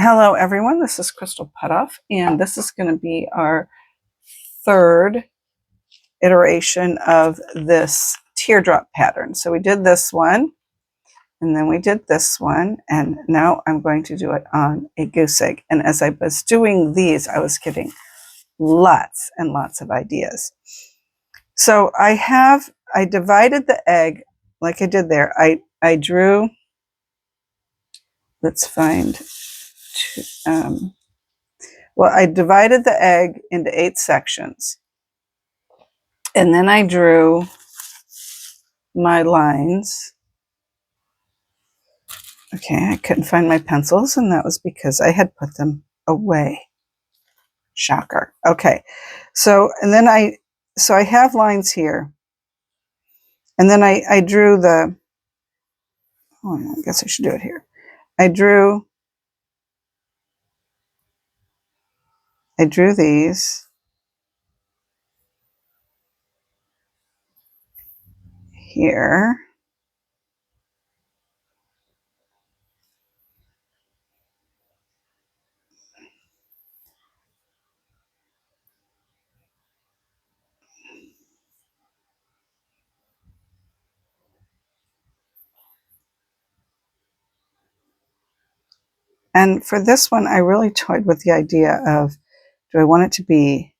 Hello everyone, this is Crystal Potthoff, and this is going to be our third iteration of this teardrop pattern. So we did this one, and then we did this one, and now I'm going to do it on a goose egg. And as I was doing these, I was getting lots and lots of ideas. So I divided the egg like I did there. I drew, let's find well, I divided the egg into 8 sections. And then I drew my lines. Okay, I couldn't find my pencils, and that was because I had put them away. Shocker. Okay, so I have lines here. And then I drew the, oh, I guess I should do it here. I drew these here. And for this one, I really toyed with the idea of, do I want it to be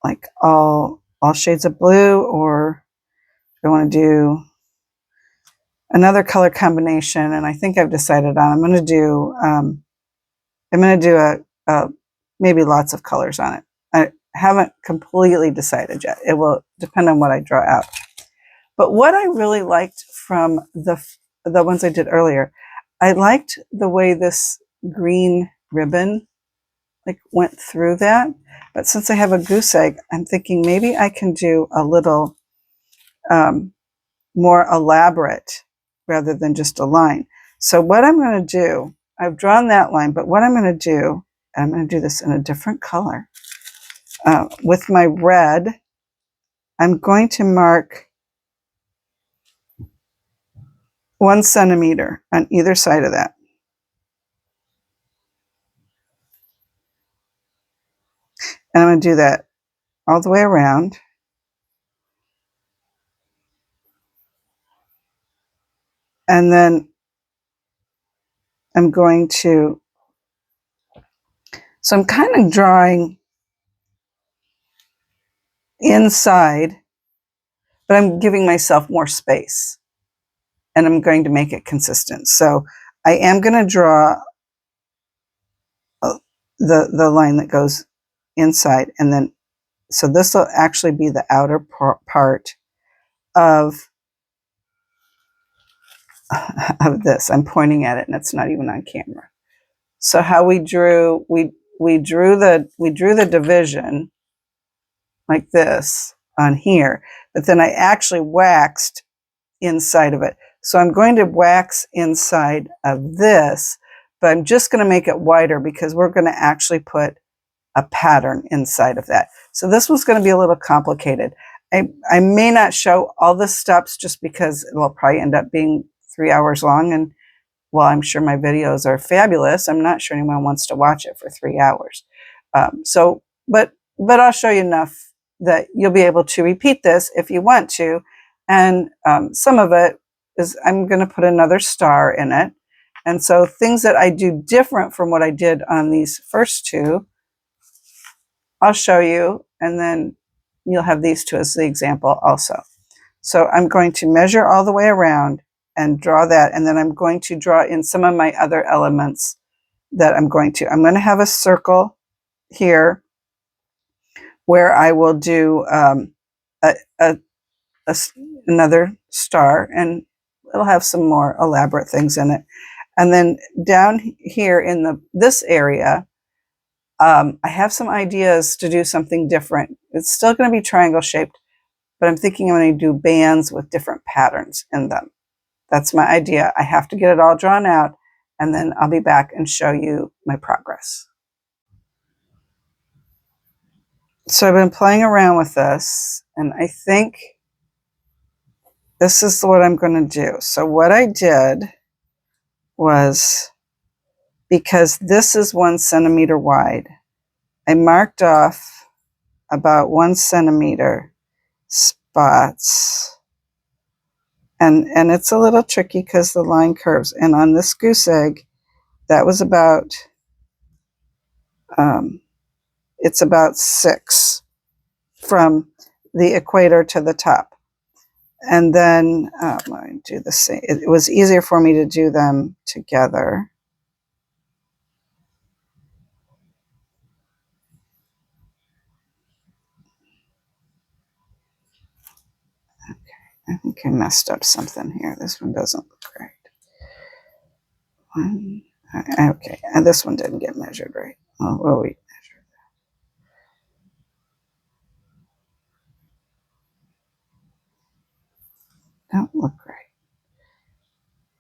like all shades of blue, or do I want to do another color combination? And I think I've decided on, I'm going to do a maybe lots of colors on it. I haven't completely decided yet. It will depend on what I draw out. But what I really liked from the ones I did earlier, I liked the way this green ribbon like went through that. But since I have a goose egg, I'm thinking maybe I can do a little more elaborate rather than just a line. So what I'm going to do, I've drawn that line, but what I'm going to do, I'm going to do this in a different color. With my red, I'm going to mark 1 centimeter on either side of that. And I'm going to do that all the way around. And then I'm going to, so I'm kind of drawing inside, but I'm giving myself more space. And I'm going to make it consistent. So I am going to draw the line that goes inside, and then, so this will actually be the outer part of this. I'm pointing at it, and it's not even on camera. So how we drew, we drew the division like this on here, but then I actually waxed inside of it. So I'm going to wax inside of this, but I'm just going to make it wider because we're going to actually put a pattern inside of that. So this one's going to be a little complicated. I may not show all the steps just because it will probably end up being 3 hours long. And while I'm sure my videos are fabulous, I'm not sure anyone wants to watch it for 3 hours. But I'll show you enough that you'll be able to repeat this if you want to. And some of it is, I'm going to put another star in it. And so things that I do different from what I did on these first two, I'll show you, and then you'll have these two as the example also. So I'm going to measure all the way around and draw that, and then I'm going to draw in some of my other elements that I'm going to have a circle here where I will do another star, and it'll have some more elaborate things in it. And then down here in this area, I have some ideas to do something different. It's still going to be triangle shaped, but I'm thinking I'm going to do bands with different patterns in them. That's my idea. I have to get it all drawn out, and then I'll be back and show you my progress. So I've been playing around with this, and I think this is what I'm going to do. So what I did was, because this is 1 centimeter wide. I marked off about 1 centimeter spots. And it's a little tricky because the line curves. And on this goose egg, that was about, it's about 6 from the equator to the top. And then I do the same. It was easier for me to do them together. I think I messed up something here. This one doesn't look right. Okay, and this one didn't get measured right. Oh, well, we measured that. Don't look right.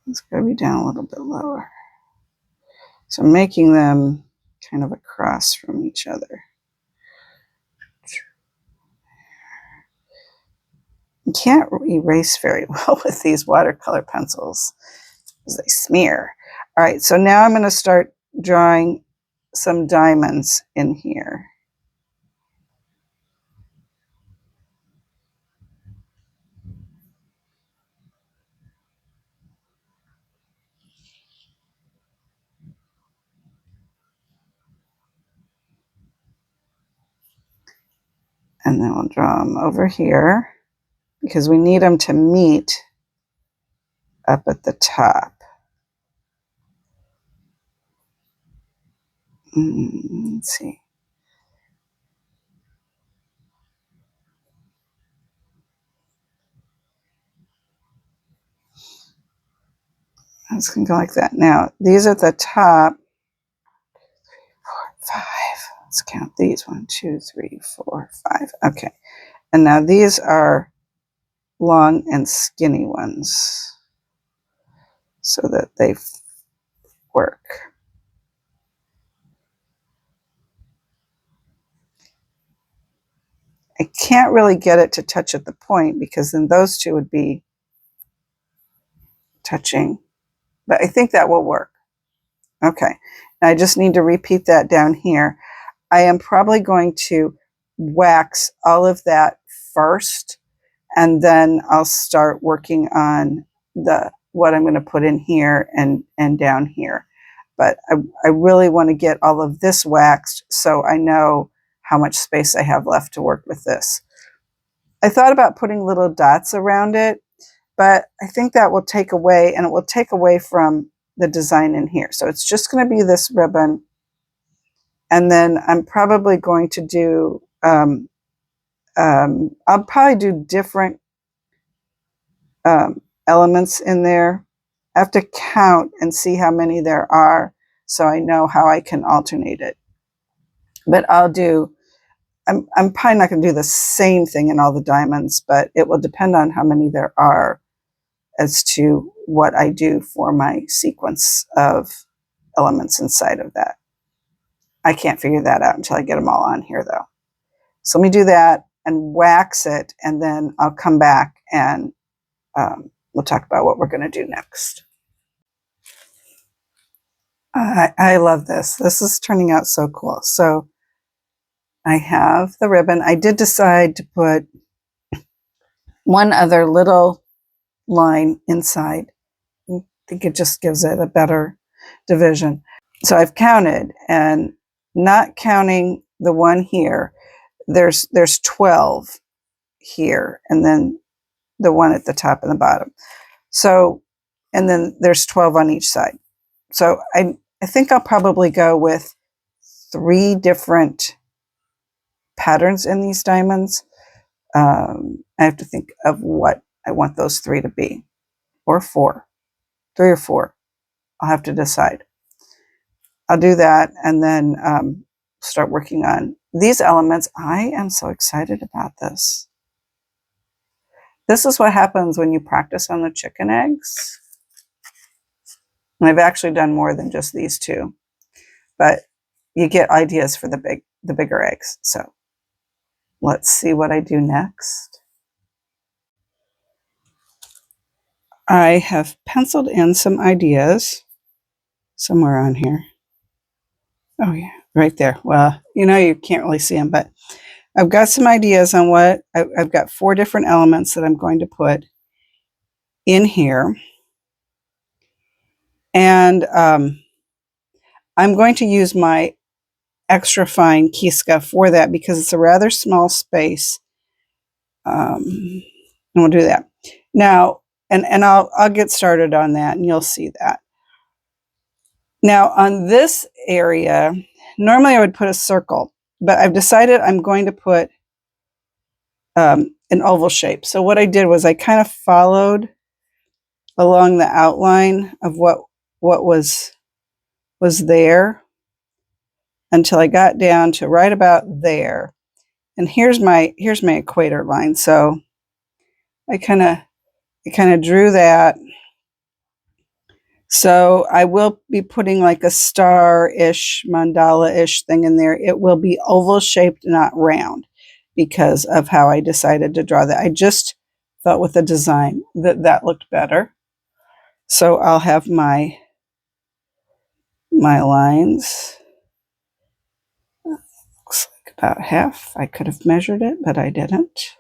It's got to be down a little bit lower. So I'm making them kind of across from each other. You can't erase very well with these watercolor pencils because they smear. All right, so now I'm going to start drawing some diamonds in here. And then we'll draw them over here because we need them to meet up at the top. Let's see. It's going to go like that. Now, these at the top, 4, 5. Let's count these. 1, 2, 3, 4, 5. Okay. And now these are long and skinny ones so that they work. I can't really get it to touch at the point because then those two would be touching, but I think that will work. Okay, now I just need to repeat that down here. I am probably going to wax all of that first, and then I'll start working on what I'm going to put in here and down here. But I really want to get all of this waxed so I know how much space I have left to work with this. I thought about putting little dots around it, but I think that will take away, and it will take away from the design in here. So it's just going to be this ribbon. And then I'm probably going to do, I'll probably do different elements in there. I have to count and see how many there are so I know how I can alternate it. But I'm probably not going to do the same thing in all the diamonds, but it will depend on how many there are as to what I do for my sequence of elements inside of that. I can't figure that out until I get them all on here, though. So let me do that and wax it, and then I'll come back and we'll talk about what we're going to do next. I love this. This is turning out so cool. So I have the ribbon. I did decide to put one other little line inside. I think it just gives it a better division. So I've counted, and not counting the one here, there's 12 here, and then the one at the top and the bottom. So, and then there's 12 on each side. So I think I'll probably go with 3 different patterns in these diamonds. I have to think of what I want those 3 to be, or 4, 3 or 4. I'll have to decide. I'll do that and then start working on these elements. I am so excited about this. This is what happens when you practice on the chicken eggs. And I've actually done more than just these 2, but you get ideas for the bigger eggs. So let's see what I do next. I have penciled in some ideas somewhere on here. Oh yeah, right there. Well, you know, you can't really see them, but I've got some ideas on what I've got 4 different elements that I'm going to put in here. And I'm going to use my extra fine Kiska for that because it's a rather small space. And we'll do that. Now, and I'll get started on that and you'll see that. Now on this area, normally I would put a circle, but I've decided I'm going to put an oval shape. So what I did was I kind of followed along the outline of what was there until I got down to right about there. And here's my equator line. So I kind of drew that. So I will be putting like a star-ish, mandala-ish thing in there. It will be oval shaped, not round, because of how I decided to draw that. I just thought with the design that looked better. So I'll have my lines. Looks like about half. I could have measured it, but I didn't.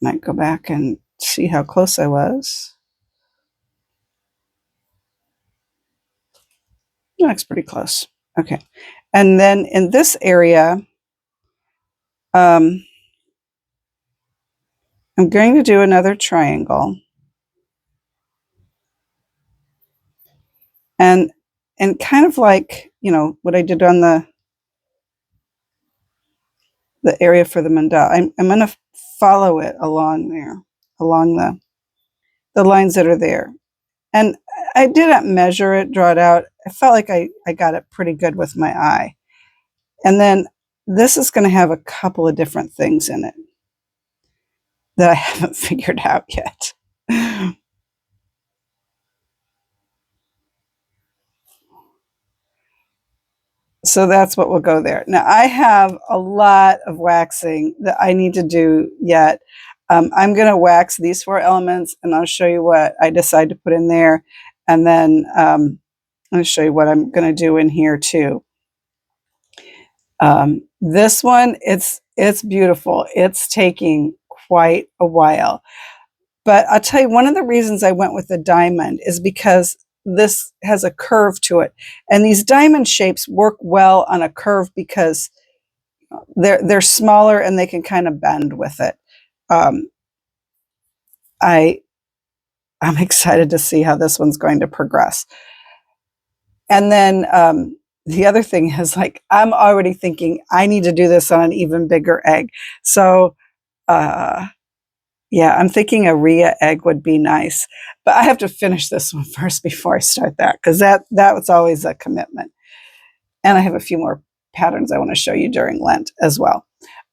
Might go back and see how close I was. That's pretty close. Okay. And then in this area, I'm going to do another triangle. And kind of like, you know, what I did on the area for the mandala, I'm going to follow it along there, along the lines that are there. And I didn't measure it, draw it out. I felt like I got it pretty good with my eye. And then this is going to have a couple of different things in it that I haven't figured out yet. So that's what will go there. Now I have a lot of waxing that I need to do yet. I'm going to wax these 4 elements and I'll show you what I decide to put in there. And then I'll show you what I'm going to do in here too. This one, it's beautiful. It's taking quite a while. But I'll tell you, one of the reasons I went with the diamond is because this has a curve to it. And these diamond shapes work well on a curve because they're smaller and they can kind of bend with it. I'm excited to see how this one's going to progress. And then the other thing is, like, I'm already thinking I need to do this on an even bigger egg. So yeah, I'm thinking a Rhea egg would be nice, but I have to finish this one first before I start that, because that was always a commitment. And I have a few more patterns I want to show you during Lent as well.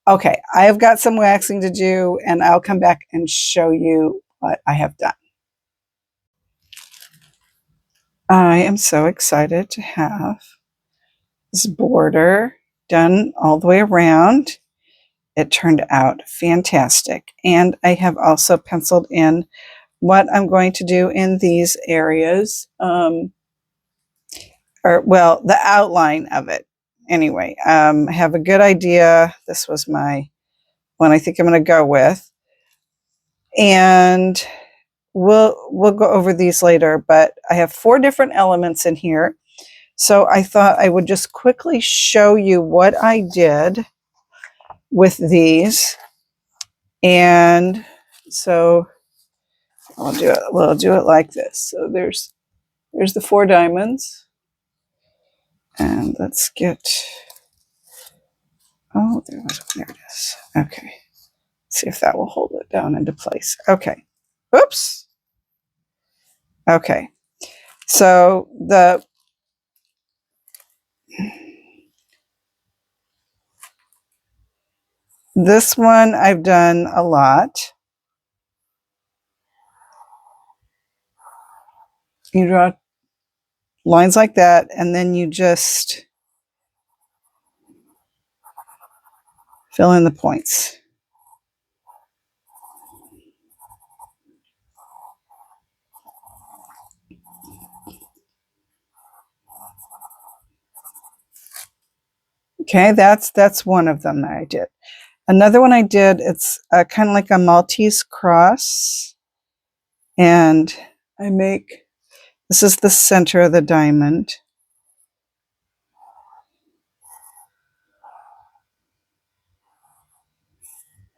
Okay, I have got some waxing to do, and I'll come back and show you what I have done. I am so excited to have this border done all the way around. It turned out fantastic. And I have also penciled in what I'm going to do in these areas, or well, the outline of it. Anyway, I have a good idea. This was my one I think I'm going to go with, and we'll go over these later. But I have 4 different elements in here, so I thought I would just quickly show you what I did with these, and so I'll do it. We'll do it like this. So there's the 4 diamonds. And let's get, oh, there it is. Okay. Let's see if that will hold it down into place. Okay. Oops. Okay. So this one I've done a lot. You draw lines like that, and then you just fill in the points. Okay, that's one of them that I did. Another one I did, it's kind of like a Maltese cross. And I make, this is the center of the diamond.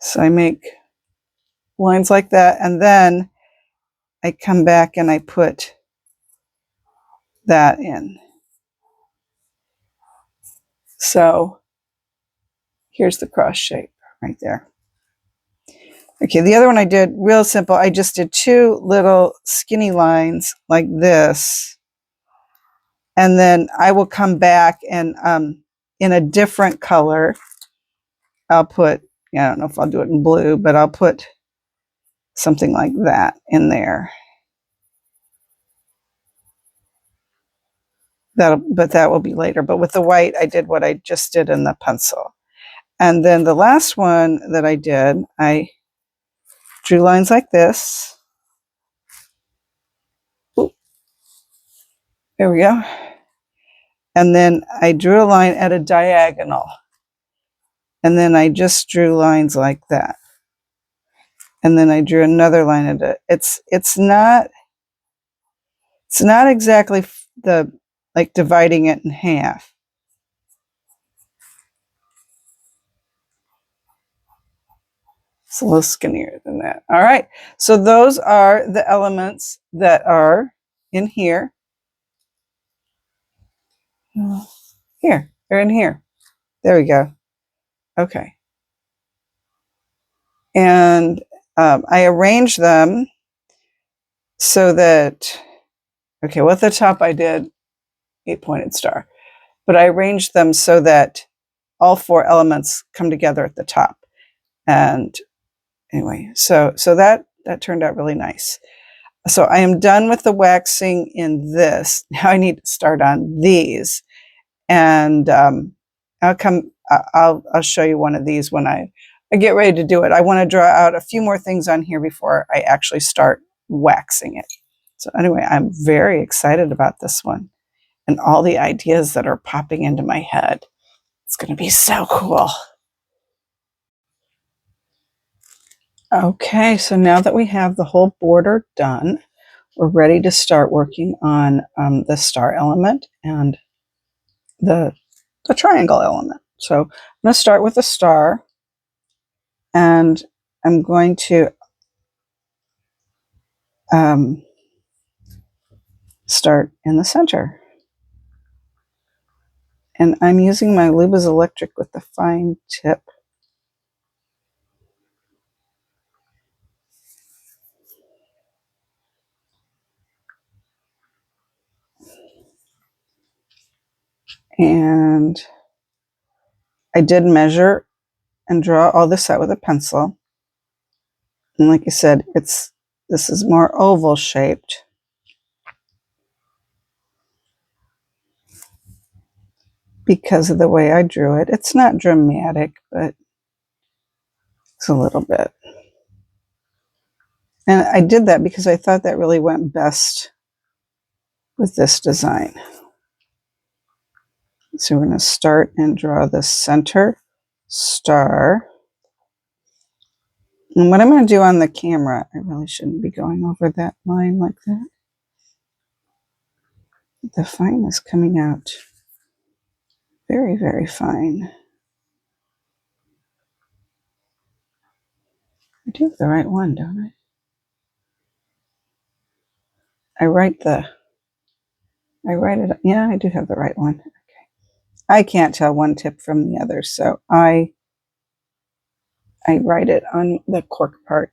So I make lines like that, and then I come back and I put that in. So here's the cross shape right there. Okay, the other one I did real simple. I just did two little skinny lines like this. And then I will come back and in a different color, I'll put, I don't know if I'll do it in blue, but I'll put something like that in there. But that will be later. But with the white, I did what I just did in the pencil. And then the last one that I did, I drew lines like this. Ooh, there we go. And then I drew a line at a diagonal. And then I just drew lines like that. And then I drew another line at it. It's not exactly the like dividing it in half. It's a little skinnier than that. All right. So those are the elements that are in here. Here, they're in here. There we go. Okay. And I arranged them so that, okay, well, at the top I did 8-pointed star, but I arranged them so that all four elements come together at the top. And anyway, so that turned out really nice. So I am done with the waxing in this. Now I need to start on these. And I'll show you one of these when I get ready to do it. I want to draw out a few more things on here before I actually start waxing it. So anyway, I'm very excited about this one and all the ideas that are popping into my head. It's going to be so cool. Okay, so now that we have the whole border done, we're ready to start working on the star element and the triangle element. So I'm going to start with the star, and I'm going to start in the center. And I'm using my Luba's Electric with the fine tip. And I did measure and draw all this out with a pencil. And like I said, this is more oval shaped. Because of the way I drew it. It's not dramatic, but it's a little bit. And I did that because I thought that really went best with this design. So we're going to start and draw the center star. And what I'm going to do on the camera, I really shouldn't be going over that line like that. The fine is coming out very, very fine. I do have the right one, don't I? I write it, yeah, I do have the right one. Okay. I can't tell one tip from the other, so I write it on the cork part,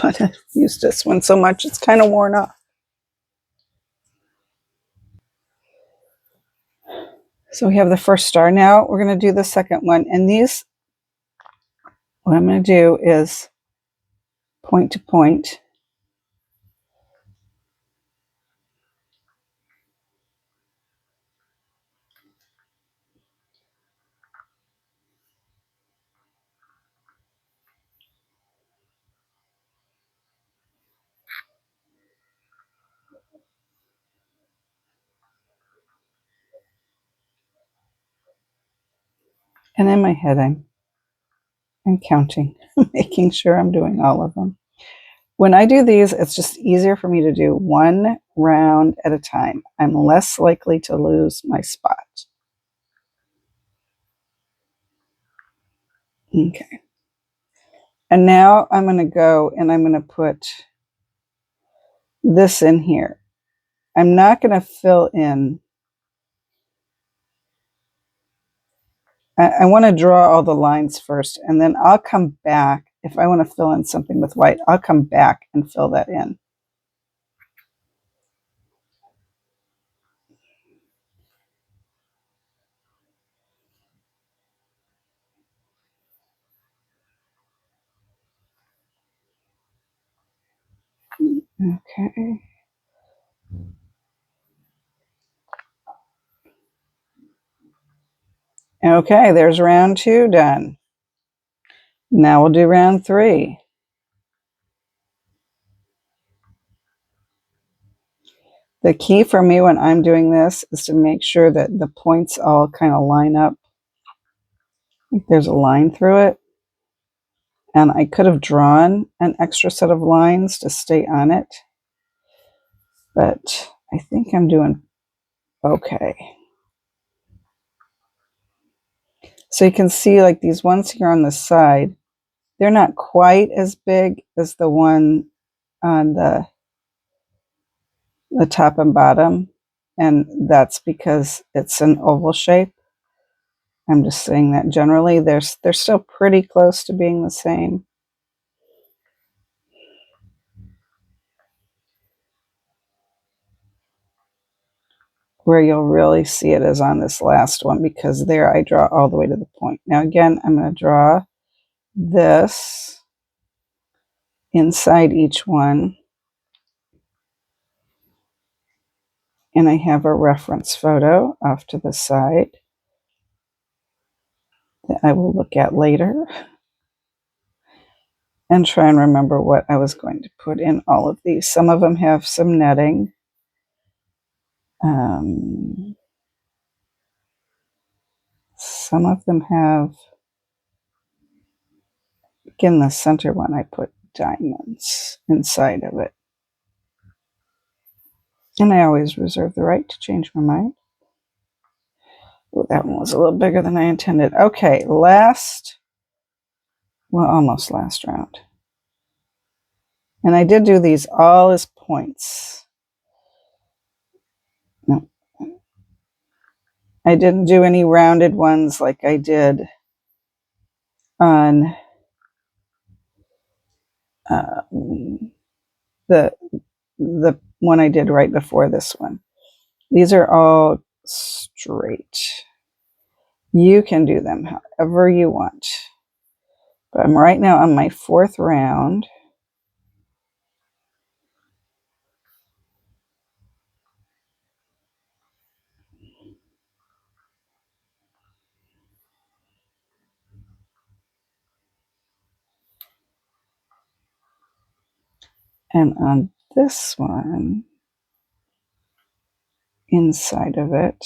but I've used this one so much it's kind of worn off. So we have the first star. Now we're going to do the second one. And these, what I'm going to do is point to point. And in my head, I'm counting, making sure I'm doing all of them. When I do these, it's just easier for me to do one round at a time. I'm less likely to lose my spot. Okay. And now I'm going to go and I'm going to put this in here. I'm not going to fill in. I want to draw all the lines first, and then I'll come back. If I want to fill in something with white, I'll come back and fill that in. Okay. Okay, there's round 2 done. Now we'll do round 3. The key for me when I'm doing this is to make sure that the points all kind of line up. Like there's a line through it. And I could have drawn an extra set of lines to stay on it. But I think I'm doing okay. So you can see like these ones here on the side, they're not quite as big as the one on the top and bottom. And that's because it's an oval shape. I'm just saying that generally they're still pretty close to being the same. Where you'll really see it is on this last one, because there I draw all the way to the point. Now again, I'm going to draw this inside each one. And I have a reference photo off to the side that I will look at later and try and remember what I was going to put in all of these. Some of them have some netting. Some of them have, again, the center one, I put diamonds inside of it. And I always reserve the right to change my mind. Oh, that one was a little bigger than I intended. Okay, almost last round. And I did do these all as points. No, I didn't do any rounded ones like I did on the one I did right before this one. These are all straight. You can do them however you want. But I'm right now on my 4th round. And on this one, inside of it,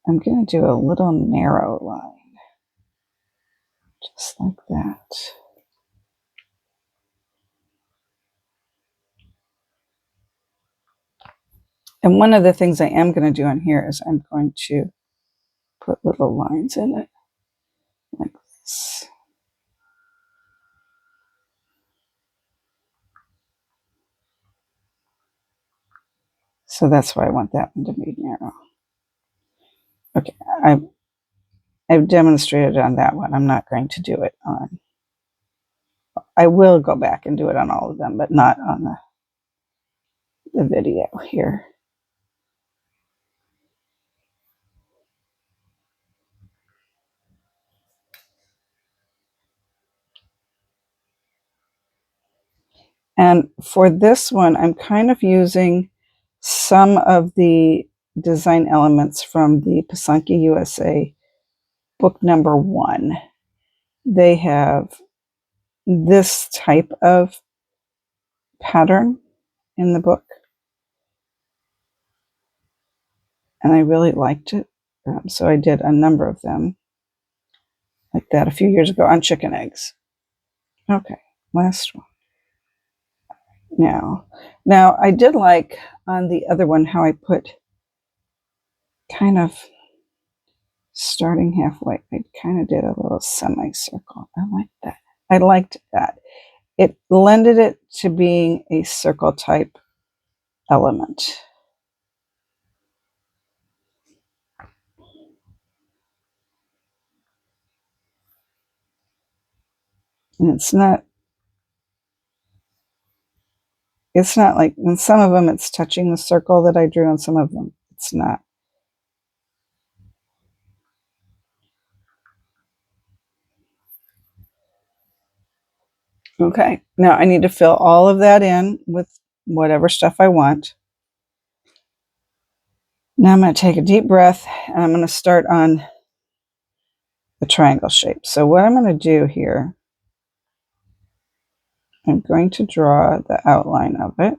I'm going to do a little narrow line. Just like that. And one of the things I am going to do on here is I'm going to put little lines in it, like this. So that's why I want that one to be narrow. Okay, I've demonstrated on that one. I'm not going to do it on, I will go back and do it on all of them, but not on the video here. And for this one, I'm kind of using some of the design elements from the Pysanky USA book number 1. They have this type of pattern in the book, and I really liked it. So I did a number of them. like that a few years ago on chicken eggs. Okay, last one. Now I did like on the other one how I put kind of starting halfway. I kind of did a little semicircle. I like that. I liked that. It lended it to being a circle type element. And it's not like in some of them it's touching the circle that I drew, and some of them it's not. Okay, now I need to fill all of that in with whatever stuff I want. Now I'm going to take a deep breath and I'm going to start on the triangle shape. So what I'm going to do here, I'm going to draw the outline of it.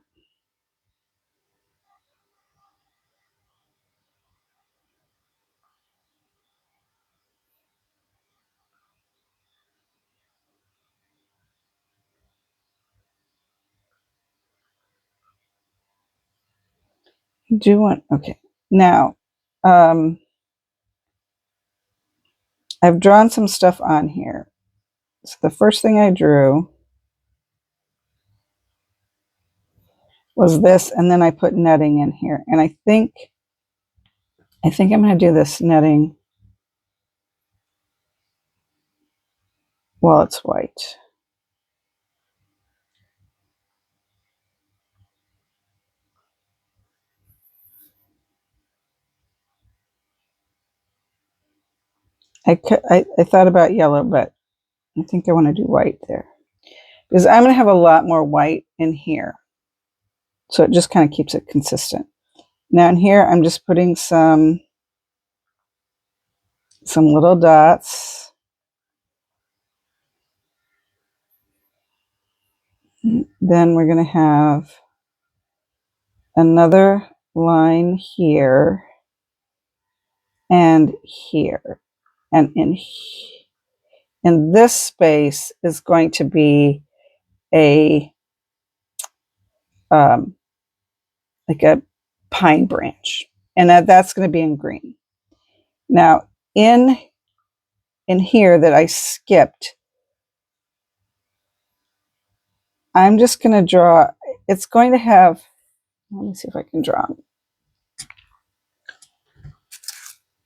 Okay. Now, I've drawn some stuff on here. So the first thing I drew was this, and then I put netting in here. And I think I'm going to do this netting while it's white. I thought about yellow, but I think I want to do white there, because I'm going to have a lot more white in here. So it just kind of keeps it consistent. Now in here, I'm just putting some little dots. Then we're going to have another line here and here. And in this space is going to be a like a pine branch, and that's going to be in green. Now in here that I skipped, I'm just going to draw. It's going to have, let me see if I can draw.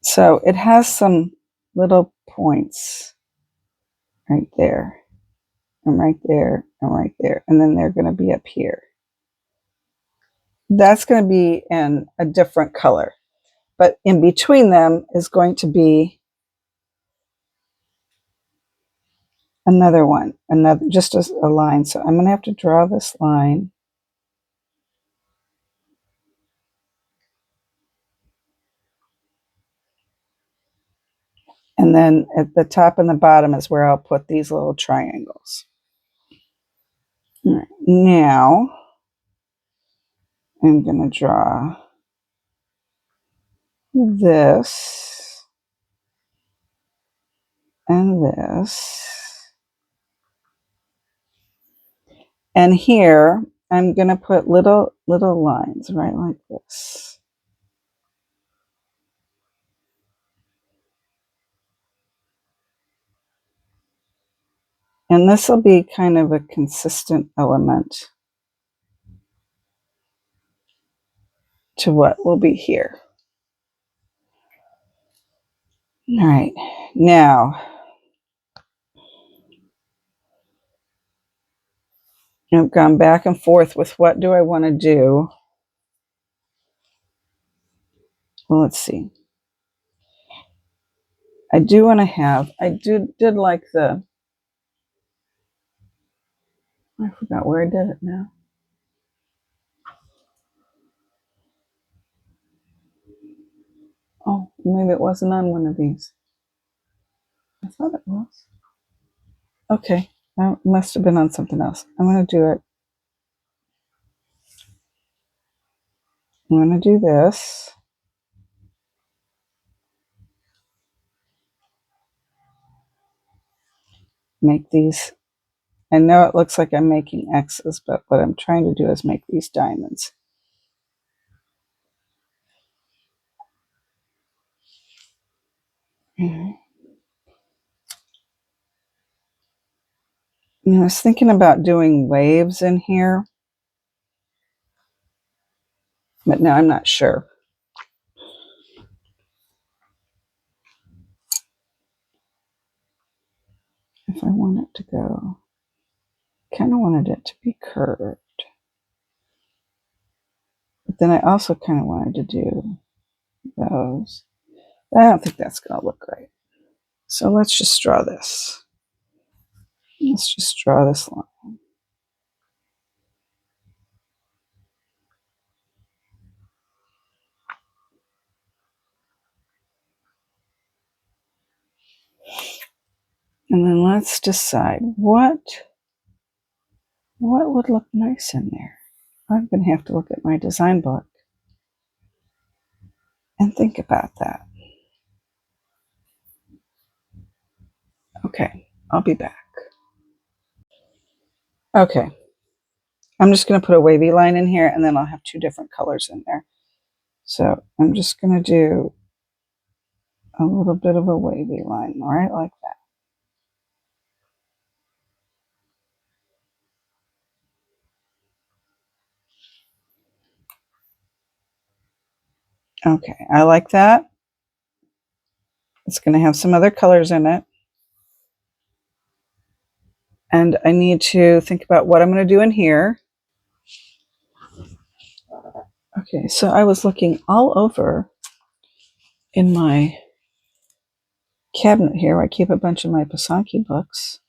So it has some little points right there, and right there, and right there, and then they're going to be up here. That's going to be in a different color, but in between them is going to be another one, just a line. So I'm going to have to draw this line. And then at the top and the bottom is where I'll put these little triangles. All right, now I'm going to draw this and this. And here I'm going to put little lines right like this. And this will be kind of a consistent element to what will be here. All right, now I've gone back and forth with what do I want to do. Well, let's see. I do want to have, did like the, I forgot where I did it now. Oh, maybe it wasn't on one of these. I thought it was. Okay, it must have been on something else. I'm going to do it. I'm going to do this. make these. I know it looks like I'm making X's, but what I'm trying to do is make these diamonds. I was thinking about doing waves in here, but now I'm not sure. If I want it to go, kind of wanted it to be curved. But then I also kind of wanted to do those. I don't think that's going to look right. So let's just draw this. Let's just draw this line. And then let's decide what would look nice in there. I'm going to have to look at my design book and think about that. Okay, I'll be back. Okay, I'm just going to put a wavy line in here, and then I'll have two different colors in there. So I'm just going to do a little bit of a wavy line, all right, like that. Okay, I like that. It's going to have some other colors in it. And I need to think about what I'm going to do in here. Okay, so I was looking all over in my cabinet here. I keep a bunch of my Pysanky books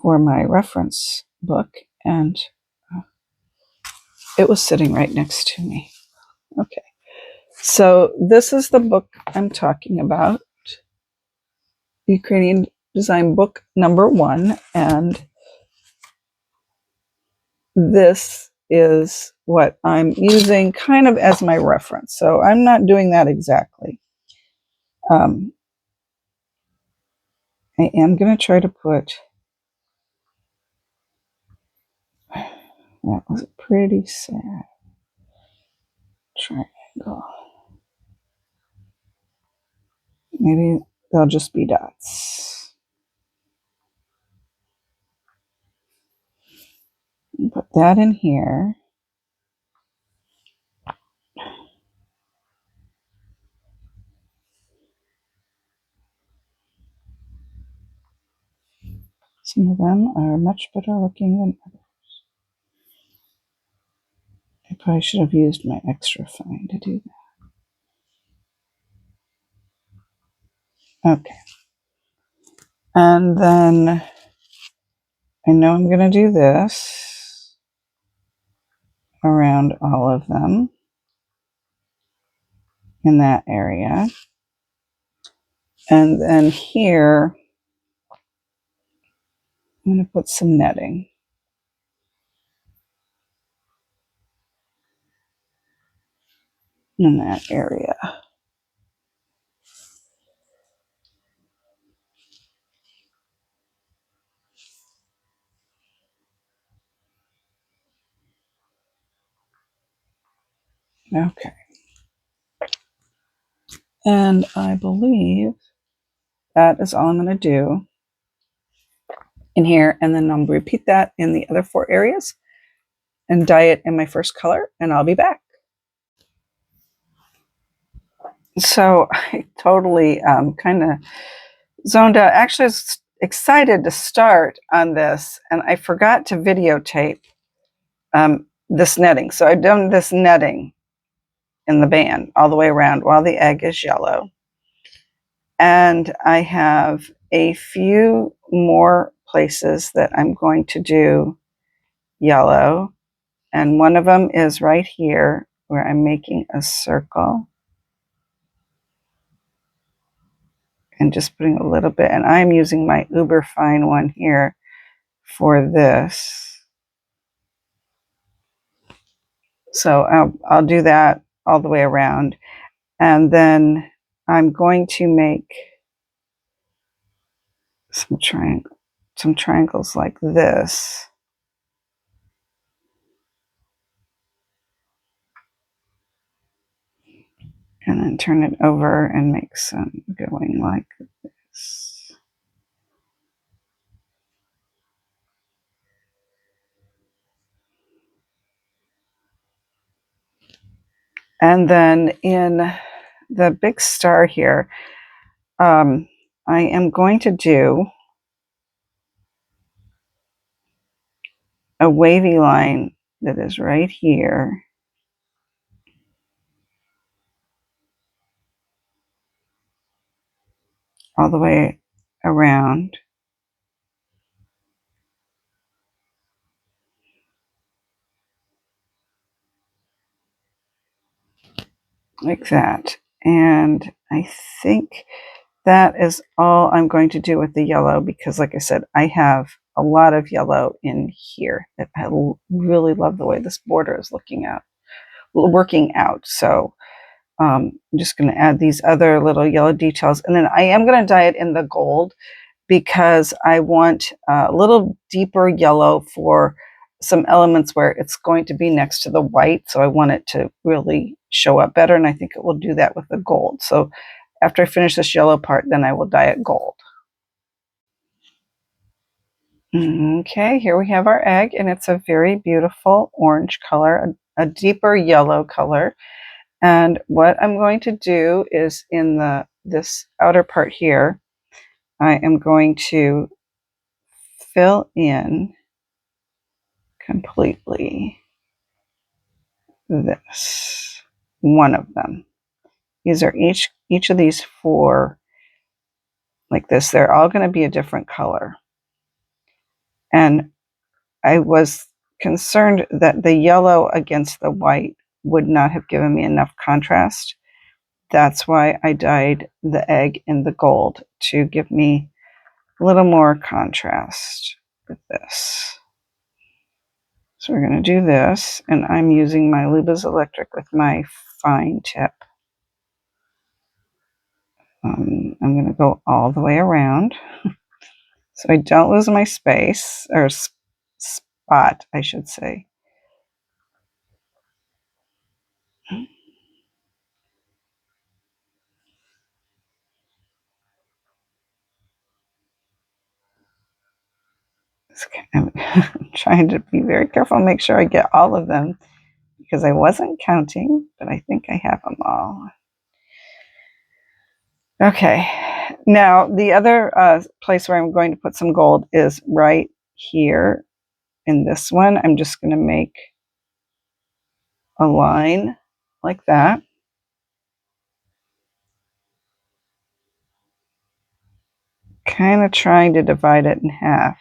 for my reference book, and it was sitting right next to me. Okay, so this is the book I'm talking about, Ukrainian Design Book number 1, and this is what I'm using kind of as my reference. So I'm not doing that exactly. I am going to try to put, that was a pretty sad triangle. Maybe they'll just be dots. Put that in here. Some of them are much better looking than others. I probably should have used my extra fine to do that. Okay. And then I know I'm going to do this around all of them in that area. And then here, I'm going to put some netting in that area. Okay. And I believe that is all I'm going to do in here. And then I'll repeat that in the other 4 areas and dye it in my first color, and I'll be back. So I totally kind of zoned out. Actually, I was excited to start on this, and I forgot to videotape this netting. So I've done this netting in the band all the way around while the egg is yellow. And I have a few more places that I'm going to do yellow. And one of them is right here where I'm making a circle. And just putting a little bit. And I'm using my uber fine one here for this. So I'll do that all the way around. And then I'm going to make some triangle. some triangles like this. And then turn it over and make some going like this. And then in the big star here, I am going to do a wavy line that is right here. All the way around. Like that. And I think that is all I'm going to do with the yellow because, like I said, I have a lot of yellow in here. I really love the way this border is working out. So I'm just going to add these other little yellow details. And then I am going to dye it in the gold because I want a little deeper yellow for some elements where it's going to be next to the white. So I want it to really show up better. And I think it will do that with the gold. So after I finish this yellow part, then I will dye it gold. Okay, here we have our egg, and it's a very beautiful orange color, a deeper yellow color. And what I'm going to do is in this outer part here, I am going to fill in completely this, one of them. These are each of these four like this. They're all going to be a different color. And I was concerned that the yellow against the white would not have given me enough contrast. That's why I dyed the egg in the gold to give me a little more contrast with this. So we're going to do this, and I'm using my Luba's Electric with my fine tip. I'm going to go all the way around so I don't lose my space, or spot, I should say. I'm trying to be very careful and make sure I get all of them because I wasn't counting, but I think I have them all. Okay, now the other place where I'm going to put some gold is right here in this one. I'm just going to make a line like that. Kind of trying to divide it in half.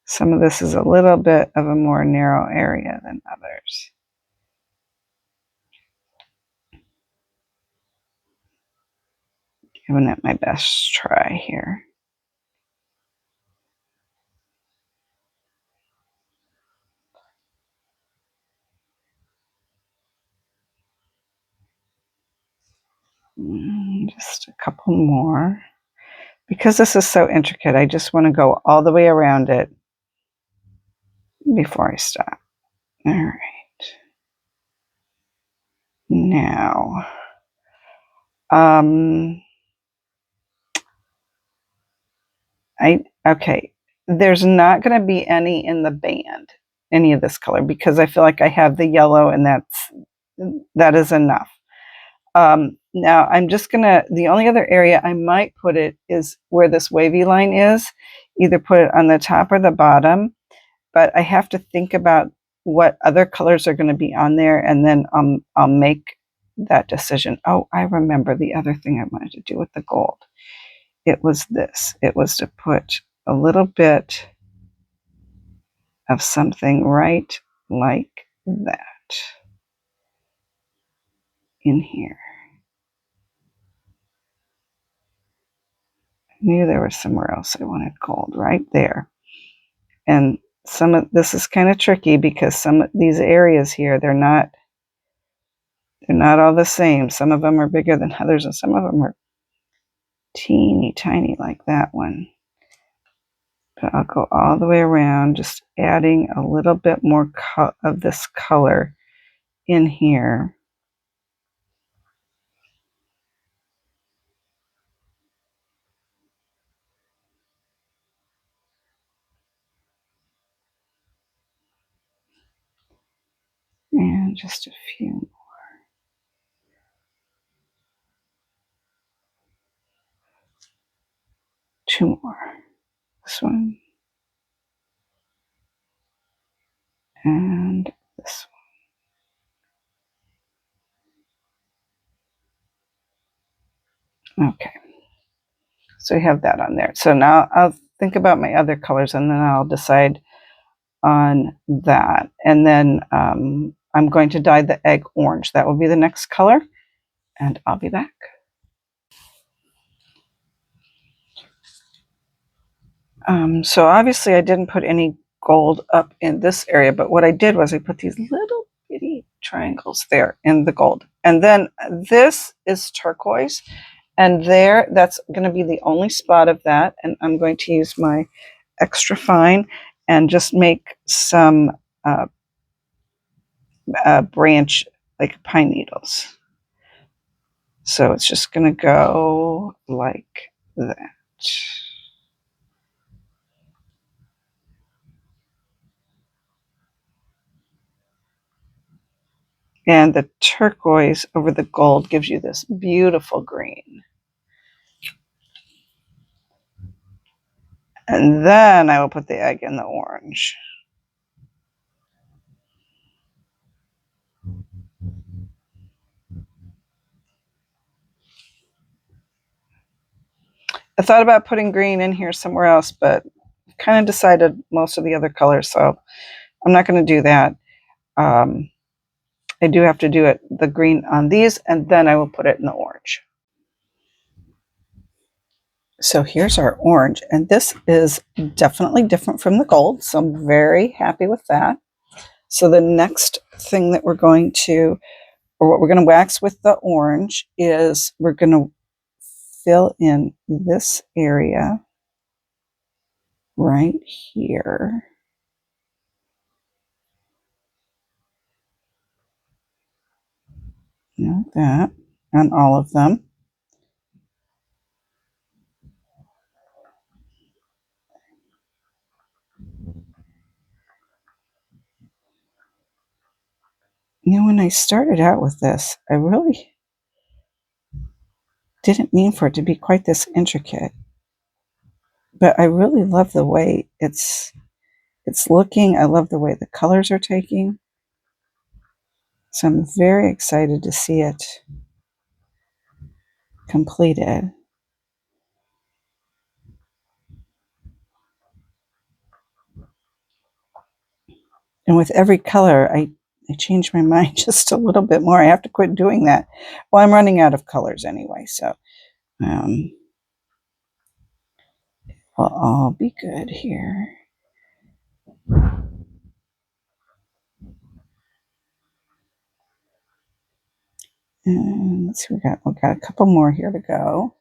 Some of this is a little bit of a more narrow area than others. Giving it my best try here. Just a couple more. Because this is so intricate, I just want to go all the way around it before I stop. All right. Now, okay, there's not going to be any in the band, any of this color, because I feel like I have the yellow and that is enough. Now I'm just gonna, the only other area I might put it is where this wavy line is, either put it on the top or the bottom, but I have to think about what other colors are going to be on there, and then I'll make that decision. Oh, I remember the other thing I wanted to do with the gold. It was this. It was to put a little bit of something right like that in here. I knew there was somewhere else I wanted gold right there. And some of this is kind of tricky because some of these areas here, they're not all the same. Some of them are bigger than others, and some of them are teeny tiny like that one. But I'll go all the way around, just adding a little bit more of this color in here. And just a few more. 2 more. This one. And this one. Okay. So we have that on there. So now I'll think about my other colors and then I'll decide on that. And then I'm going to dye the egg orange. That will be the next color. And I'll be back. So obviously I didn't put any gold up in this area, but what I did was I put these little bitty triangles there in the gold. And then this is turquoise, and there, that's going to be the only spot of that. And I'm going to use my extra fine and just make some branch, like pine needles. So it's just going to go like that. And the turquoise over the gold gives you this beautiful green. And then I will put the egg in the orange. I thought about putting green in here somewhere else, but kind of decided most of the other colors, so I'm not going to do that. I do have to do the green on these, and then I will put it in the orange. So here's our orange, and this is definitely different from the gold, so I'm very happy with that. So the next thing that we're going to, or what we're going to wax with the orange, is we're going to fill in this area right here. Like that on all of them. You know, when I started out with this, I really didn't mean for it to be quite this intricate. But I really love the way it's looking. I love the way the colors are taking. So I'm very excited to see it completed. And with every color, I change my mind just a little bit more. I have to quit doing that. Well, I'm running out of colors anyway, so we'll all be good here. And let's see, we've got a couple more here to go.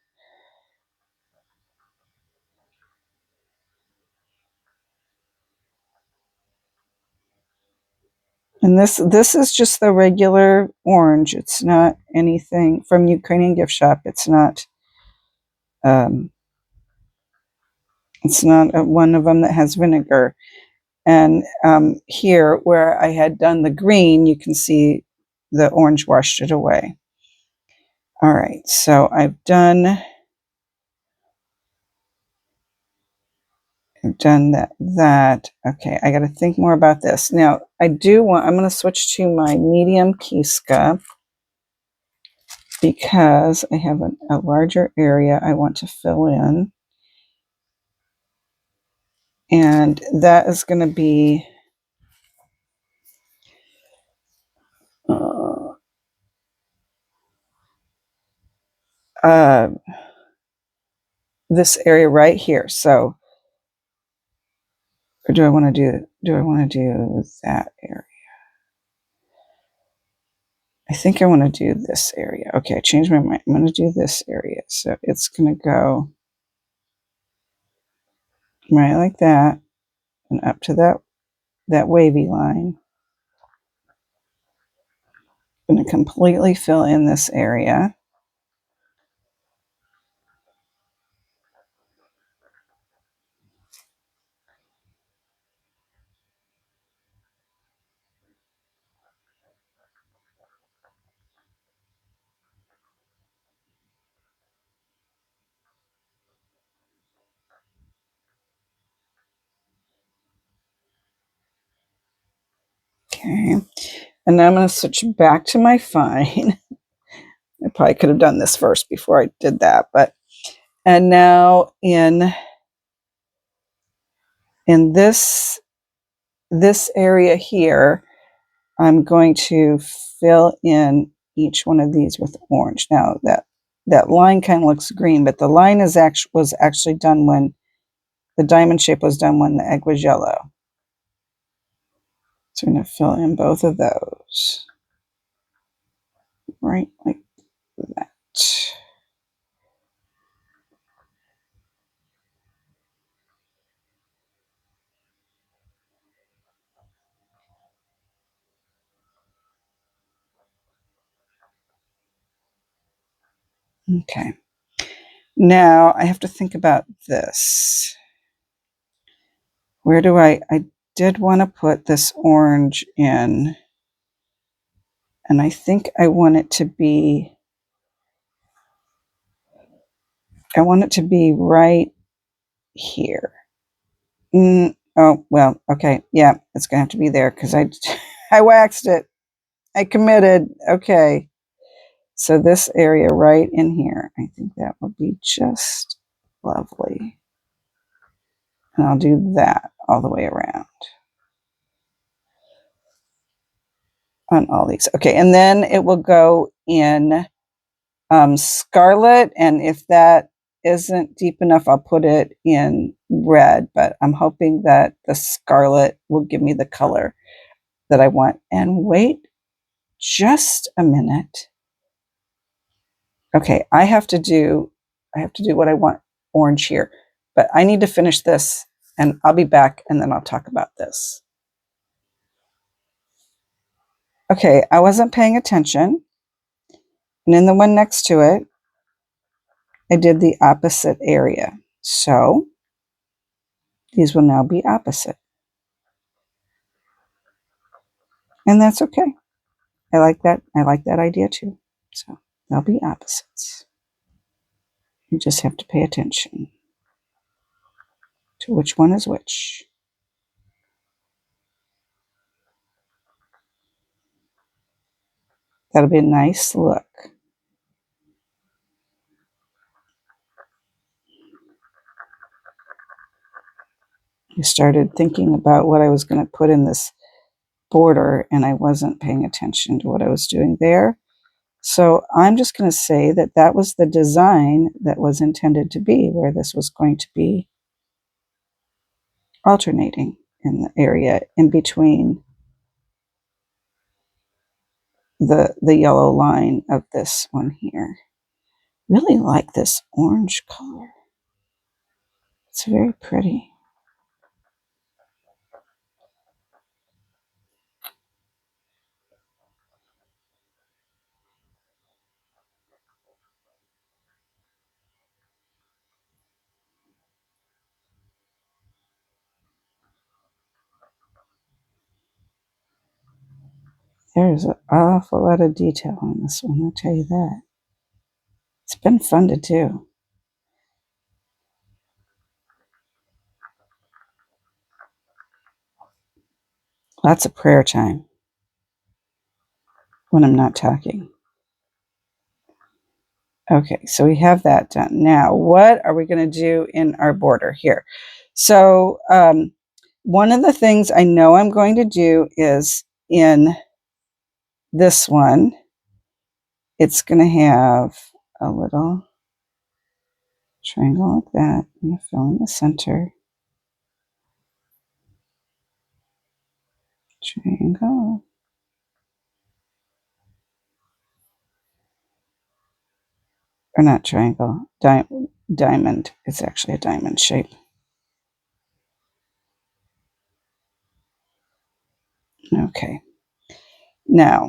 And this is just the regular orange. It's not anything from Ukrainian gift shop. It's not one of them that has vinegar. And here, where I had done the green, you can see the orange washed it away. All right, so I've done that. Okay, I got to think more about this. Now, I'm going to switch to my medium Kiska because I have a larger area I want to fill in. And that is going to be this area right here. So, or do I want to do that area? I think I want to do this area. Okay, I changed my mind. I'm going to do this area. So it's going to go right like that, and up to that wavy line. I'm going to completely fill in this area. Okay, and now I'm going to switch back to my fine. I probably could have done this first before I did that, but and now in this area here, I'm going to fill in each one of these with orange. Now that line kind of looks green, but the line was actually done when the diamond shape was done when the egg was yellow. So I'm going to fill in both of those right like that. Okay. Now I have to think about this. Where do I did want to put this orange in, and I think I want it to be right here. Oh, well, okay. Yeah, it's going to have to be there because I waxed it. I committed. Okay. So this area right in here, I think that will be just lovely. And I'll do that all the way around on all these. Okay, and then it will go in scarlet, and if that isn't deep enough, I'll put it in red, but I'm hoping that the scarlet will give me the color that I want. And wait just a minute. Okay, I have to do what I want orange here, but I need to finish this, and I'll be back, and then I'll talk about this. Okay, I wasn't paying attention, and in the one next to it, I did the opposite area. So these will now be opposite. And that's okay. I like that. I like that idea too. So they'll be opposites. You just have to pay attention to which one is which. That'll be a nice look. I started thinking about what I was going to put in this border, and I wasn't paying attention to what I was doing there. So I'm just going to say that that was the design that was intended to be, where this was going to be alternating in the area in between the yellow line of this one here. Really like this orange color. It's very pretty. There's an awful lot of detail on this one, I'll tell you that. It's been fun to do. Lots of prayer time when I'm not talking. Okay, so we have that done. Now, what are we going to do in our border here? So, one of the things I know I'm going to do is in this one, it's going to have a little triangle like that. I'm going to fill in the center. Triangle. Or not triangle, diamond. It's actually a diamond shape. Okay. Now,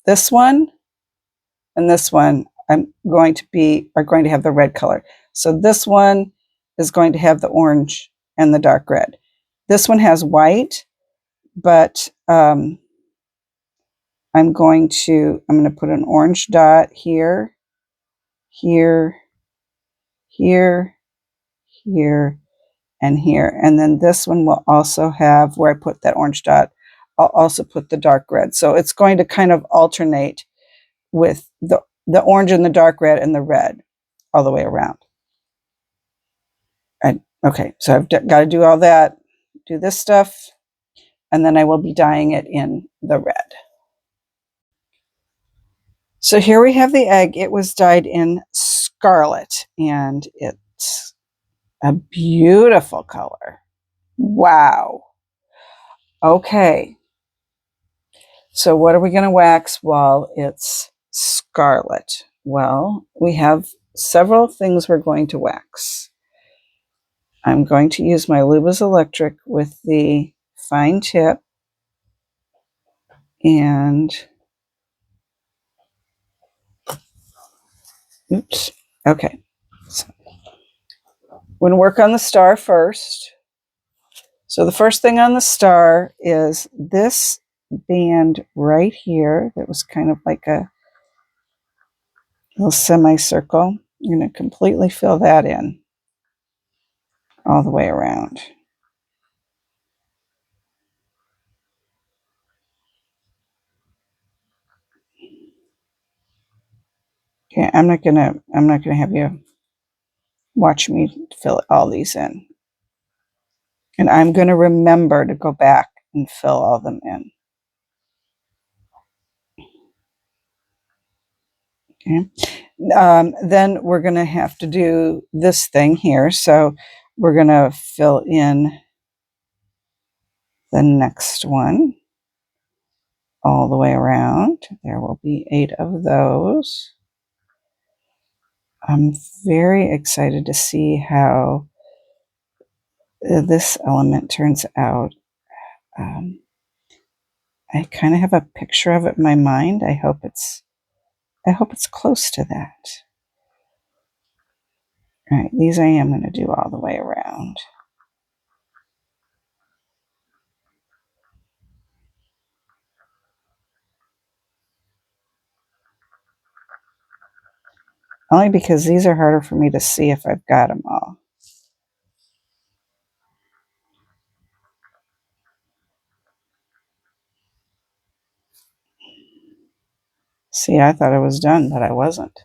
this one and this one are going to have the red color. So this one is going to have the orange and the dark red. This one has white, but I'm going to put an orange dot here, here, here, here, and here. And then this one will also have, where I put that orange dot, I'll also put the dark red. So it's going to kind of alternate with the orange and the dark red and the red all the way around. Okay, so I've got to do all that, do this stuff, and then I will be dyeing it in the red. So here we have the egg. It was dyed in scarlet, and it's a beautiful color. Wow. Okay. So what are we going to wax while it's scarlet? Well, we have several things we're going to wax. I'm going to use my Luba's Electric with the fine tip, and oops. Okay. So we're going to work on the star first. So the first thing on the star is this band right here that was kind of like a little semicircle. I'm going to completely fill that in all the way around. Okay, I'm not gonna have you watch me fill all these in. And I'm gonna remember to go back and fill all them in. Okay. Then we're gonna have to do this thing here. So we're gonna fill in the next one all the way around. There will be 8 of those. I'm very excited to see how this element turns out. I kind of have a picture of it in my mind. I hope it's close to that. All right, these I am going to do all the way around. Only because these are harder for me to see if I've got them all. See, I thought I was done, but I wasn't.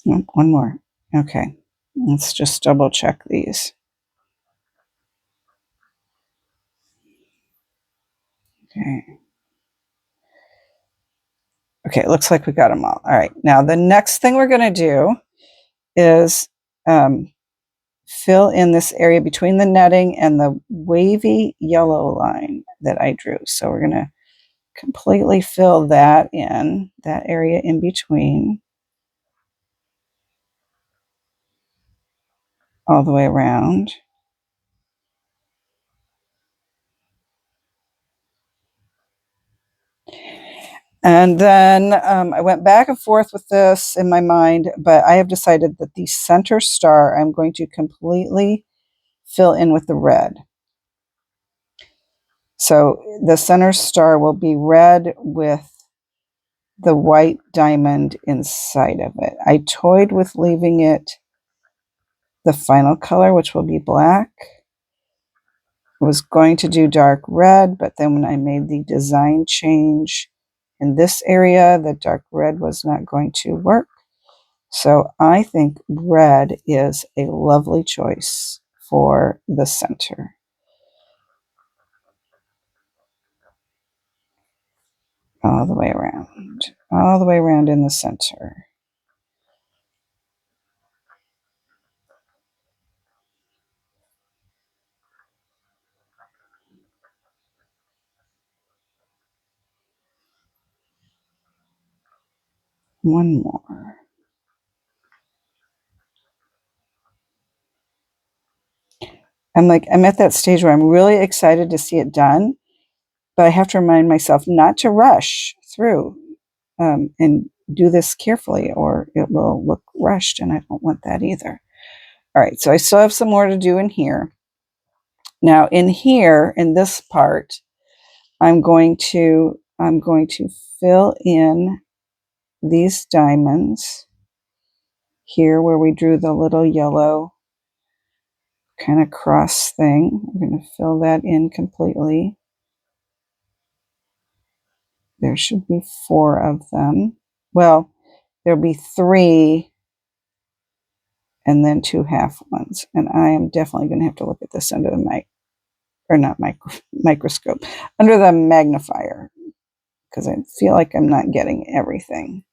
One more. Okay, let's just double check these. Okay. Okay, it looks like we got them all. All right, now the next thing we're going to do is fill in this area between the netting and the wavy yellow line that I drew. So we're going to completely fill that in, that area in between, all the way around. And then I went back and forth with this in my mind, but I have decided that the center star I'm going to completely fill in with the red. So the center star will be red with the white diamond inside of it. I toyed with leaving it the final color, which will be black. I was going to do dark red, but then when I made the design change in this area, the dark red was not going to work. So I think red is a lovely choice for the center. All the way around in the center. One more. I'm at that stage where I'm really excited to see it done, but I have to remind myself not to rush through and do this carefully, or it will look rushed, and I don't want that either. All right, so I still have some more to do in here. Now in here, in this part, I'm going to fill in these diamonds here where we drew the little yellow kind of cross thing. I'm going to fill that in completely. There should be 4 of them. Well, there'll be 3 and then 2 half ones. And I am definitely going to have to look at this under the microscope, under the magnifier, because I feel like I'm not getting everything.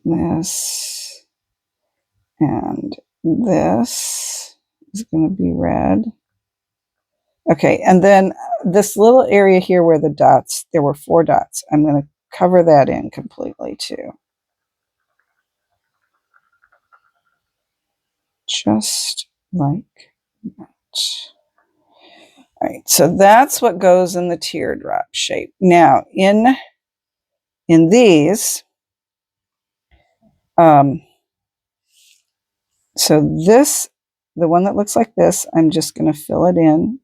This and this is going to be red. Okay, and then this little area here where the dots, there were 4 dots, I'm going to cover that in completely too. Just like that. All right, so that's what goes in the teardrop shape. Now, in these, so this, the one that looks like this, I'm just going to fill it in.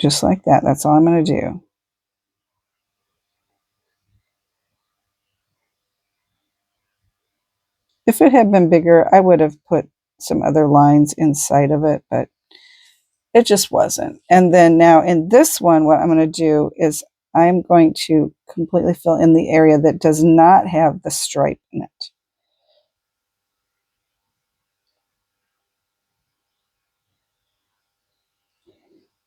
Just like that. That's all I'm going to do. If it had been bigger, I would have put some other lines inside of it, but it just wasn't. And then now in this one, what I'm going to do is I'm going to completely fill in the area that does not have the stripe in it.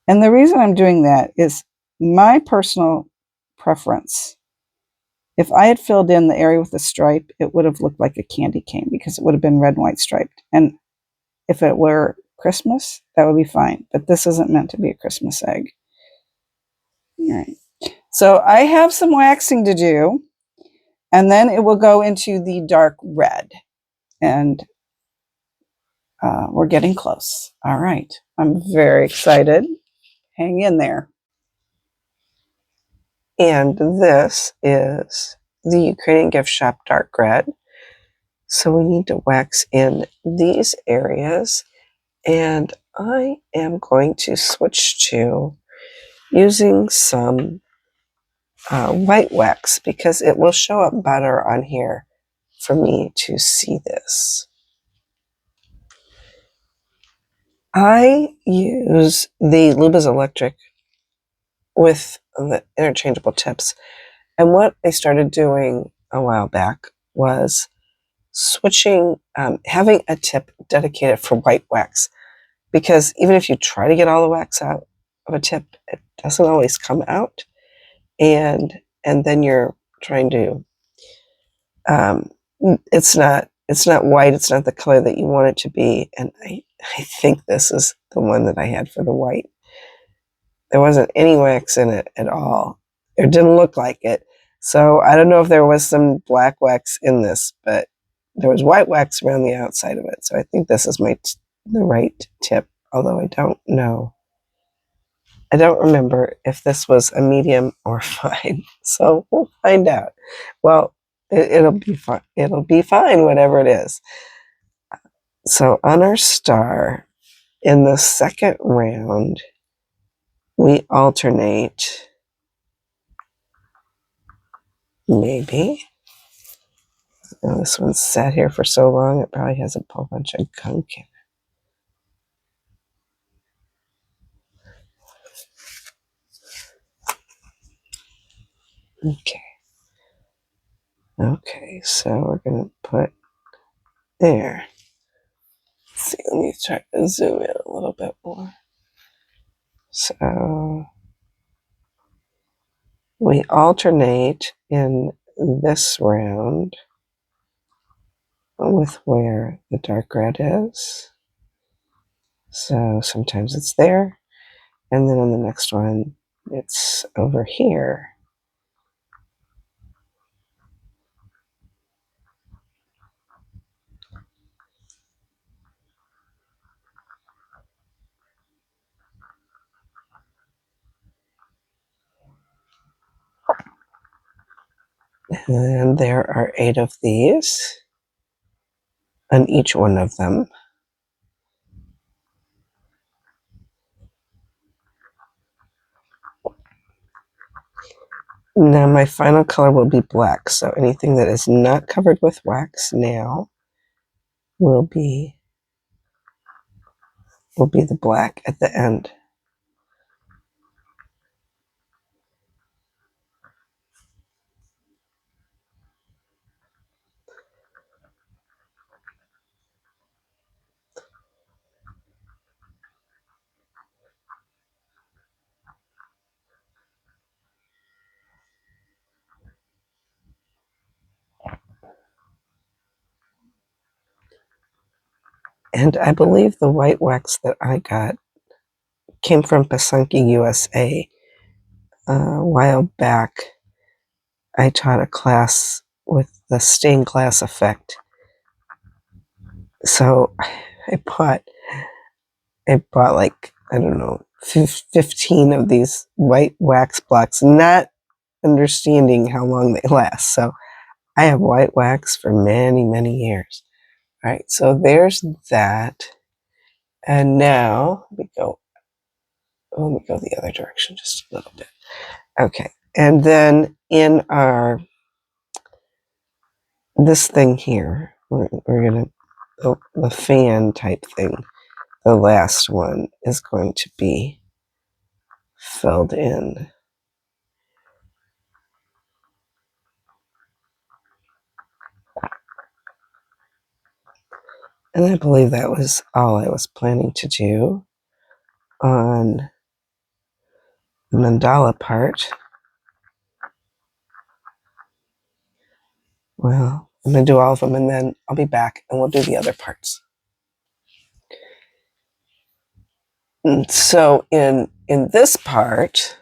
And the reason I'm doing that is my personal preference. If I had filled in the area with the stripe, it would have looked like a candy cane because it would have been red and white striped. And if it were Christmas, that would be fine. But this isn't meant to be a Christmas egg. All right. So I have some waxing to do, and then it will go into the dark red. And we're getting close. All right. I'm very excited. Hang in there. And this is the Ukrainian Gift Shop Dark Red. So we need to wax in these areas. And I am going to switch to using some white wax because it will show up better on here for me to see this. I use the Luba's Electric with the interchangeable tips. And what I started doing a while back was switching, having a tip dedicated for white wax. Because even if you try to get all the wax out of a tip, it doesn't always come out. And then you're trying to, it's not white, it's not the color that you want it to be. And I think this is the one that I had for the white. There wasn't any wax in it at all. It didn't look like it. So I don't know if there was some black wax in this, but there was white wax around the outside of it. So I think this is the right tip, although I don't know. I don't remember if this was a medium or fine. So we'll find out. Well, it'll be fine. It'll be fine, whatever it is. So on our star, in the second round, we alternate. Maybe. Oh, this one's sat here for so long, it probably has a whole bunch of gunk in it. Okay. Okay, so we're going to put there. Let's see, let me try to zoom in a little bit more. So we alternate in this round with where the dark red is. So sometimes it's there, and then on the next one, it's over here. And there are 8 of these on each one of them. Now my final color will be black, so anything that is not covered with wax now will be the black at the end. And I believe the white wax that I got came from Pysanky, USA. A while back, I taught a class with the stained glass effect. So I bought like, I don't know, 15 of these white wax blocks, not understanding how long they last. So I have white wax for many, many years. All right, so there's that. And now let me go the other direction just a little bit. Okay, and then in this thing here, we're gonna, the fan type thing, the last one is going to be filled in. And I believe that was all I was planning to do on the mandala part. Well, I'm going to do all of them and then I'll be back and we'll do the other parts. And so in this part,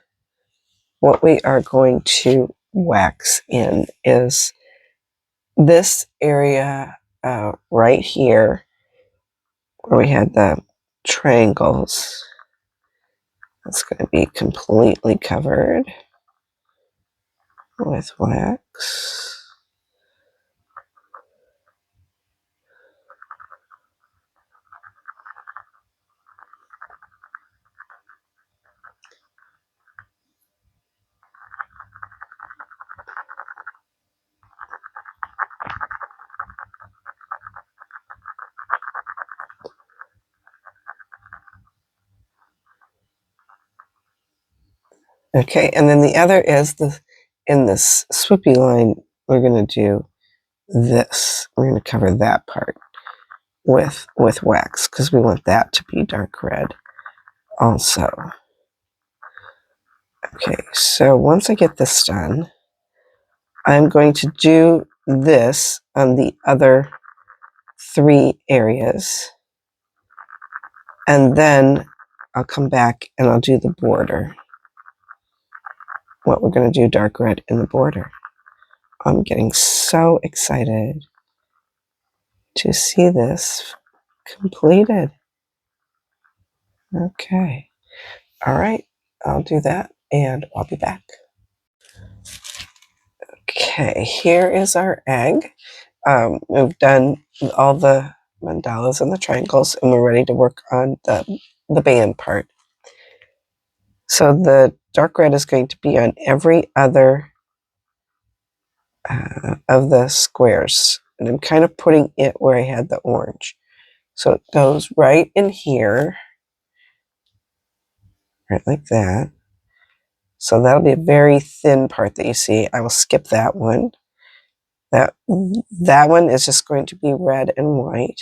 what we are going to wax in is this area right here where we had the triangles. It's going to be completely covered with wax. Okay, and then the other is in this swoopy line, we're going to do this. We're going to cover that part with wax because we want that to be dark red also. Okay, so once I get this done, I'm going to do this on the other 3 areas. And then I'll come back and I'll do the border. What we're going to do dark red in the border. I'm getting so excited to see this completed. Okay. All right. I'll do that and I'll be back. Okay, here is our egg. We've done all the mandalas and the triangles and we're ready to work on the band part. So the dark red is going to be on every other of the squares. And I'm kind of putting it where I had the orange. So it goes right in here, right like that. So that'll be a very thin part that you see. I will skip that one. That one is just going to be red and white.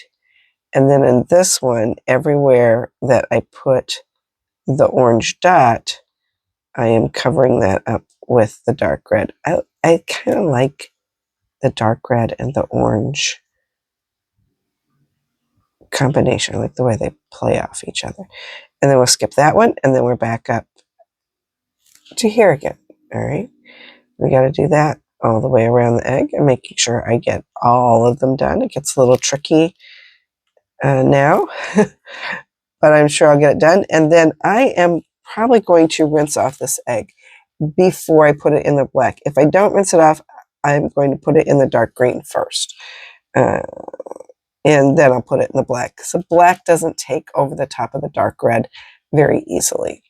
And then in this one, everywhere that I put the orange dot, I am covering that up with the dark red. I kind of like the dark red and the orange combination. I like the way they play off each other. And then we'll skip that one, and then we're back up to here again. All right. We got to do that all the way around the egg and making sure I get all of them done. It gets a little tricky now, but I'm sure I'll get it done. And then I am probably going to rinse off this egg before I put it in the black. If I don't rinse it off, I'm going to put it in the dark green first. And then I'll put it in the black. So black doesn't take over the top of the dark red very easily.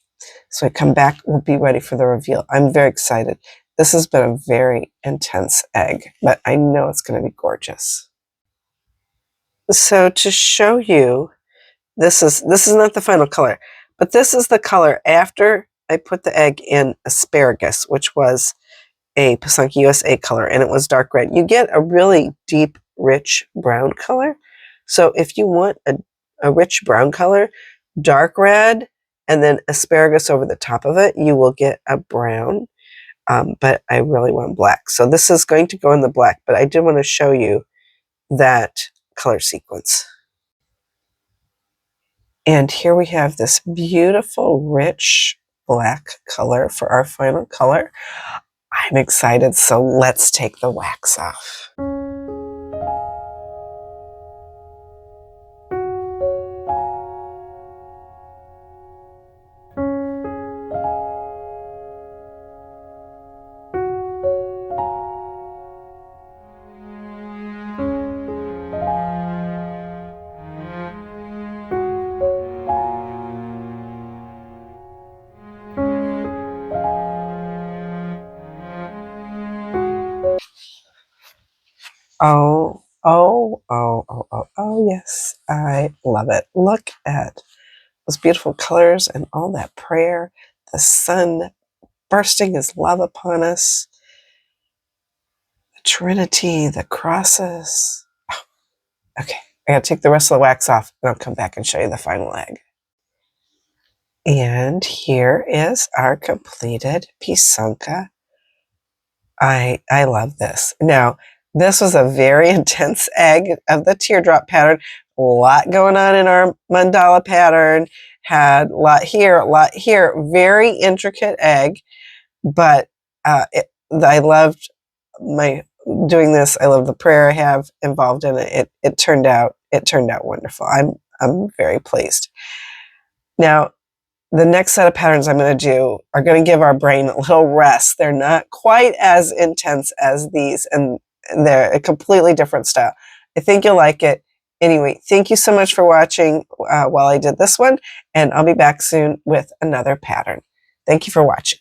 So I come back, we'll be ready for the reveal. I'm very excited. This has been a very intense egg, but I know it's going to be gorgeous. So to show you, this is not the final color, but this is the color after I put the egg in asparagus, which was a Pysanky USA color, and it was dark red. You get a really deep, rich brown color. So if you want a rich brown color, dark red, and then asparagus over the top of it, you will get a brown. But I really want black. So this is going to go in the black, but I did want to show you that color sequence. And here we have this beautiful, rich black color for our final color. I'm excited, so let's take the wax off. Oh, yes, I love it. Look at those beautiful colors and all that prayer. The sun bursting his love upon us. The Trinity, the crosses. Oh, okay, I gotta take the rest of the wax off and I'll come back and show you the final egg. And here is our completed Pysanky. I love this. Now, this was a very intense egg of the teardrop pattern. A lot going on in our mandala pattern. Had a lot here, a lot here. Very intricate egg, but I loved doing this. I love the prayer I have involved in it. It turned out wonderful. I'm very pleased. Now, the next set of patterns I'm going to do are going to give our brain a little rest. They're not quite as intense as these, and they're a completely different style. I think you'll like it. Anyway, thank you so much for watching while I did this one, and I'll be back soon with another pattern. Thank you for watching.